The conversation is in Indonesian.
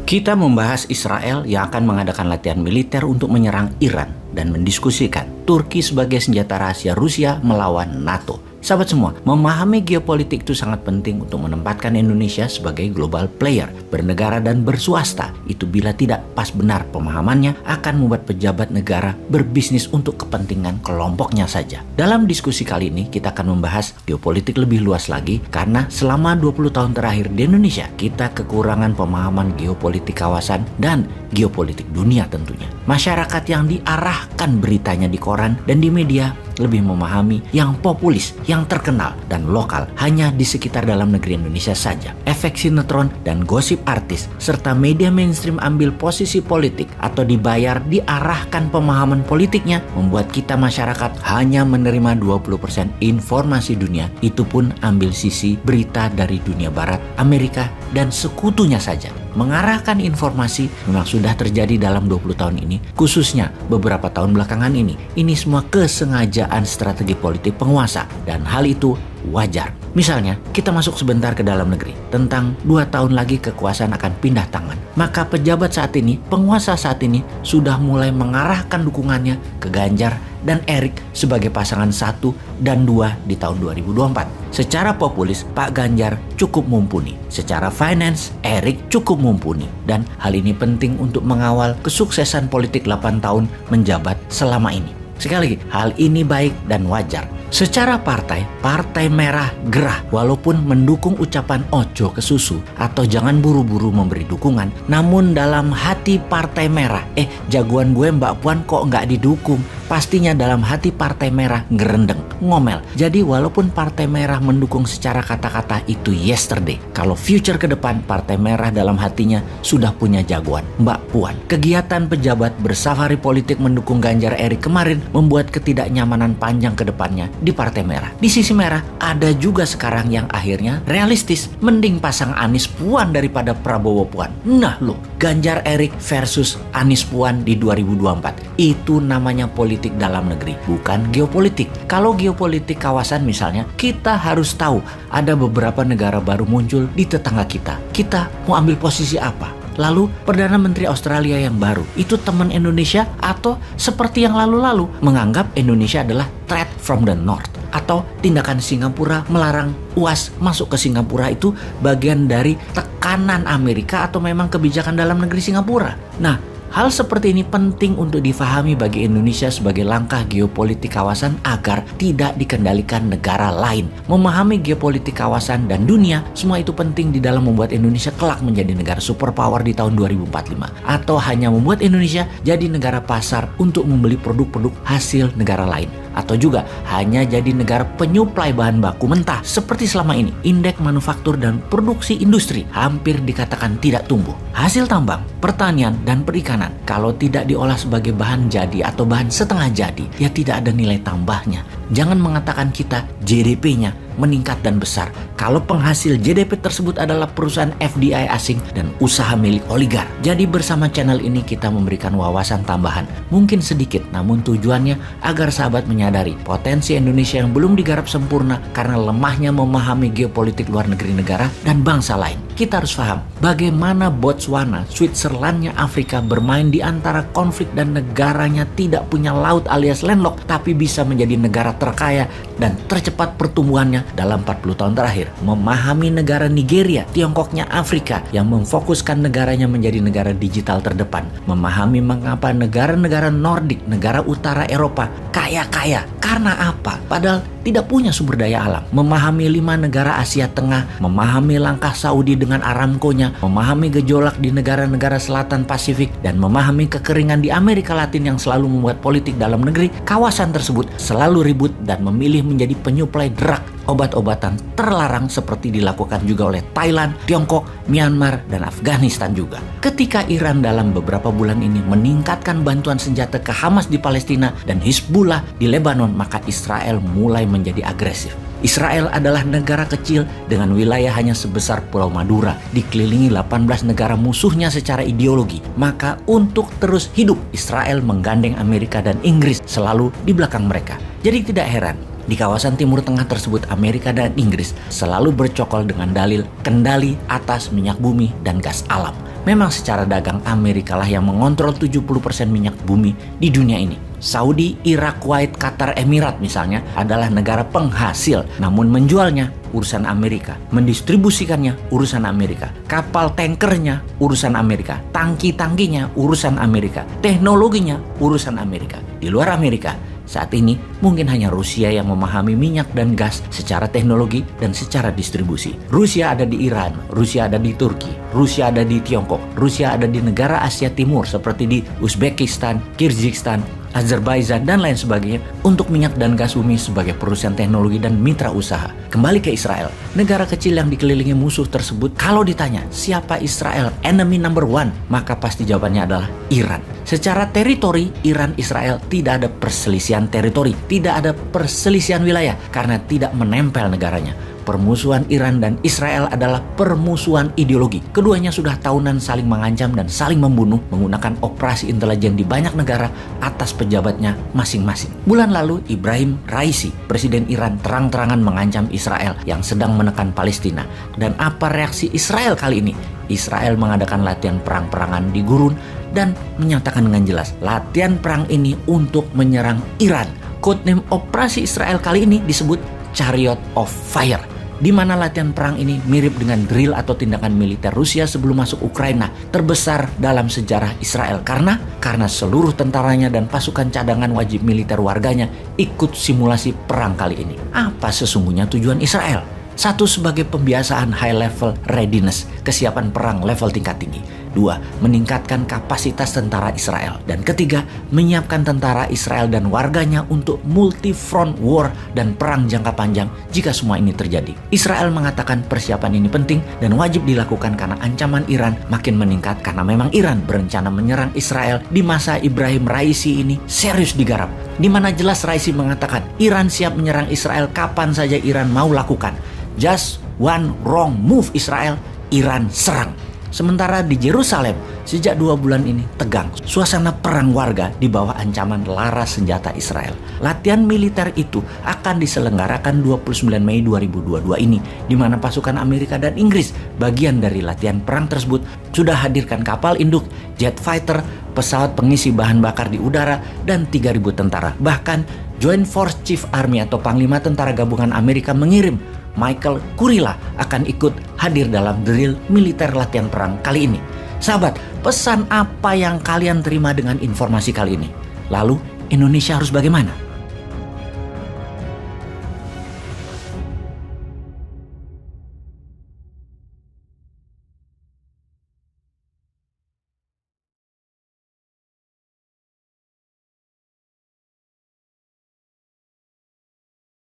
Kita membahas Israel yang akan mengadakan latihan militer untuk menyerang Iran dan mendiskusikan Turki sebagai senjata rahasia Rusia melawan NATO. Sahabat semua, memahami geopolitik itu sangat penting untuk menempatkan Indonesia sebagai global player, bernegara dan berswasta. Itu bila tidak pas benar pemahamannya akan membuat pejabat negara berbisnis untuk kepentingan kelompoknya saja. Dalam diskusi kali ini kita akan membahas geopolitik lebih luas lagi karena selama 20 tahun terakhir di Indonesia kita kekurangan pemahaman geopolitik kawasan dan geopolitik dunia tentunya. Masyarakat yang diarahkan beritanya di koran dan di media lebih memahami yang populis, yang terkenal dan lokal hanya di sekitar dalam negeri Indonesia saja. Efek sinetron dan gosip artis serta media mainstream ambil posisi politik atau dibayar diarahkan pemahaman politiknya membuat kita masyarakat hanya menerima 20% informasi dunia, itu pun ambil sisi berita dari dunia barat, Amerika dan sekutunya saja. Mengarahkan informasi memang sudah terjadi dalam 20 tahun ini, khususnya beberapa tahun belakangan ini. Ini semua kesengajaan strategi politik penguasa dan hal itu wajar. Misalnya, kita masuk sebentar ke dalam negeri. Tentang 2 tahun lagi kekuasaan akan pindah tangan. Maka pejabat saat ini, penguasa saat ini sudah mulai mengarahkan dukungannya ke Ganjar dan Erik sebagai pasangan 1 dan 2 di tahun 2024. Secara populis, Pak Ganjar cukup mumpuni. Secara finance, Erik cukup mumpuni. Dan hal ini penting untuk mengawal kesuksesan politik 8 tahun menjabat selama ini. Sekali lagi, hal ini baik dan wajar. Secara partai, Partai Merah gerah walaupun mendukung ucapan ojo ke susu atau jangan buru-buru memberi dukungan. Namun dalam hati Partai Merah, jagoan gue Mbak Puan kok nggak didukung? Pastinya dalam hati Partai Merah ngerendeng, ngomel. Jadi walaupun Partai Merah mendukung secara kata-kata itu yesterday, kalau future ke depan Partai Merah dalam hatinya sudah punya jagoan, Mbak Puan. Kegiatan pejabat bersafari politik mendukung Ganjar Erik kemarin membuat ketidaknyamanan panjang ke depannya di Partai Merah. Di sisi merah ada juga sekarang yang akhirnya realistis, mending pasang Anies Puan daripada Prabowo Puan. Nah loh, Ganjar Erik versus Anies Puan di 2024. Itu namanya politik dalam negeri, bukan geopolitik. Kalau geopolitik kawasan misalnya, kita harus tahu ada beberapa negara baru muncul di tetangga kita. Kita mau ambil posisi apa? Lalu Perdana Menteri Australia yang baru, itu teman Indonesia atau seperti yang lalu-lalu menganggap Indonesia adalah threat from the north? Atau tindakan Singapura melarang UAS masuk ke Singapura itu bagian dari tekanan Amerika atau memang kebijakan dalam negeri Singapura? Nah, hal seperti ini penting untuk difahami bagi Indonesia sebagai langkah geopolitik kawasan agar tidak dikendalikan negara lain. Memahami geopolitik kawasan dan dunia, semua itu penting di dalam membuat Indonesia kelak menjadi negara superpower di tahun 2045. Atau hanya membuat Indonesia jadi negara pasar untuk membeli produk-produk hasil negara lain. Atau juga hanya jadi negara penyuplai bahan baku mentah seperti selama ini. Indeks manufaktur dan produksi industri hampir dikatakan tidak tumbuh. Hasil tambang, pertanian, dan perikanan kalau tidak diolah sebagai bahan jadi atau bahan setengah jadi, ya tidak ada nilai tambahnya. Jangan mengatakan kita GDP-nya meningkat dan besar kalau penghasil GDP tersebut adalah perusahaan FDI asing dan usaha milik oligar. Jadi bersama channel ini kita memberikan wawasan tambahan, mungkin sedikit namun tujuannya agar sahabat menyadari potensi Indonesia yang belum digarap sempurna karena lemahnya memahami geopolitik luar negeri negara dan bangsa lain. Kita harus paham bagaimana Botswana, Switzerlandnya Afrika bermain di antara konflik dan negaranya tidak punya laut alias landlocked tapi bisa menjadi negara terkaya dan tercepat pertumbuhannya dalam 40 tahun terakhir. Memahami negara Nigeria, Tiongkoknya Afrika yang memfokuskan negaranya menjadi negara digital terdepan. Memahami mengapa negara-negara Nordik, negara utara Eropa kaya-kaya. Karena apa? Padahal tidak punya sumber daya alam. Memahami 5 negara Asia Tengah, memahami langkah Saudi dengan Aramco-nya, memahami gejolak di negara-negara selatan Pasifik, dan memahami kekeringan di Amerika Latin yang selalu membuat politik dalam negeri kawasan tersebut selalu ribut dan memilih menjadi penyuplai drug, obat-obatan terlarang seperti dilakukan juga oleh Thailand, Tiongkok, Myanmar, dan Afghanistan juga. Ketika Iran dalam beberapa bulan ini meningkatkan bantuan senjata ke Hamas di Palestina dan Hizbullah di Lebanon, maka Israel mulai menjadi agresif. Israel adalah negara kecil dengan wilayah hanya sebesar Pulau Madura, dikelilingi 18 negara musuhnya secara ideologi. Maka untuk terus hidup, Israel menggandeng Amerika dan Inggris selalu di belakang mereka. Jadi tidak heran di kawasan Timur Tengah tersebut Amerika dan Inggris selalu bercokol dengan dalil kendali atas minyak bumi dan gas alam. Memang secara dagang Amerika lah yang mengontrol 70% minyak bumi di dunia ini. Saudi, Irak, Kuwait, Qatar, Emirat misalnya adalah negara penghasil, namun menjualnya urusan Amerika, mendistribusikannya urusan Amerika, kapal tankernya urusan Amerika, tangki-tangkinya urusan Amerika, teknologinya urusan Amerika. Di luar Amerika, saat ini mungkin hanya Rusia yang memahami minyak dan gas secara teknologi dan secara distribusi. Rusia ada di Iran, Rusia ada di Turki, Rusia ada di Tiongkok, Rusia ada di negara Asia Timur seperti di Uzbekistan, Kyrgyzstan, Azerbaijan, dan lain sebagainya untuk minyak dan gas bumi sebagai perusahaan teknologi dan mitra usaha. Kembali ke Israel, negara kecil yang dikelilingi musuh tersebut, kalau ditanya siapa Israel enemy number one, maka pasti jawabannya adalah Iran. Secara teritori, Iran-Israel tidak ada perselisihan teritori, tidak ada perselisihan wilayah karena tidak menempel negaranya. Permusuhan Iran dan Israel adalah permusuhan ideologi. Keduanya sudah tahunan saling mengancam dan saling membunuh menggunakan operasi intelijen di banyak negara atas pejabatnya masing-masing. Bulan lalu, Ibrahim Raisi, Presiden Iran, terang-terangan mengancam Israel yang sedang menekan Palestina. Dan apa reaksi Israel kali ini? Israel mengadakan latihan perang-perangan di gurun dan menyatakan dengan jelas latihan perang ini untuk menyerang Iran. Codename operasi Israel kali ini disebut Chariot of Fire, di mana latihan perang ini mirip dengan drill atau tindakan militer Rusia sebelum masuk Ukraina, terbesar dalam sejarah Israel karena seluruh tentaranya dan pasukan cadangan wajib militer warganya ikut simulasi perang kali ini. Apa sesungguhnya tujuan Israel? Satu, sebagai pembiasaan high level readiness, kesiapan perang level tingkat tinggi. Dua, meningkatkan kapasitas tentara Israel. Dan ketiga, menyiapkan tentara Israel dan warganya untuk multi-front war dan perang jangka panjang jika semua ini terjadi. Israel mengatakan persiapan ini penting dan wajib dilakukan karena ancaman Iran makin meningkat karena memang Iran berencana menyerang Israel di masa Ibrahim Raisi ini serius digarap. Di mana jelas Raisi mengatakan Iran siap menyerang Israel kapan saja Iran mau lakukan. Just one wrong move Israel, Iran serang. Sementara di Yerusalem, sejak 2 bulan ini tegang. Suasana perang warga di bawah ancaman laras senjata Israel. Latihan militer itu akan diselenggarakan 29 Mei 2022 ini, di mana pasukan Amerika dan Inggris, bagian dari latihan perang tersebut, sudah hadirkan kapal induk, jet fighter, pesawat pengisi bahan bakar di udara, dan 3.000 tentara. Bahkan Joint Force Chief Army atau Panglima Tentara Gabungan Amerika mengirim Michael Kurilla akan ikut hadir dalam drill militer latihan perang kali ini. Sahabat, pesan apa yang kalian terima dengan informasi kali ini? Lalu, Indonesia harus bagaimana?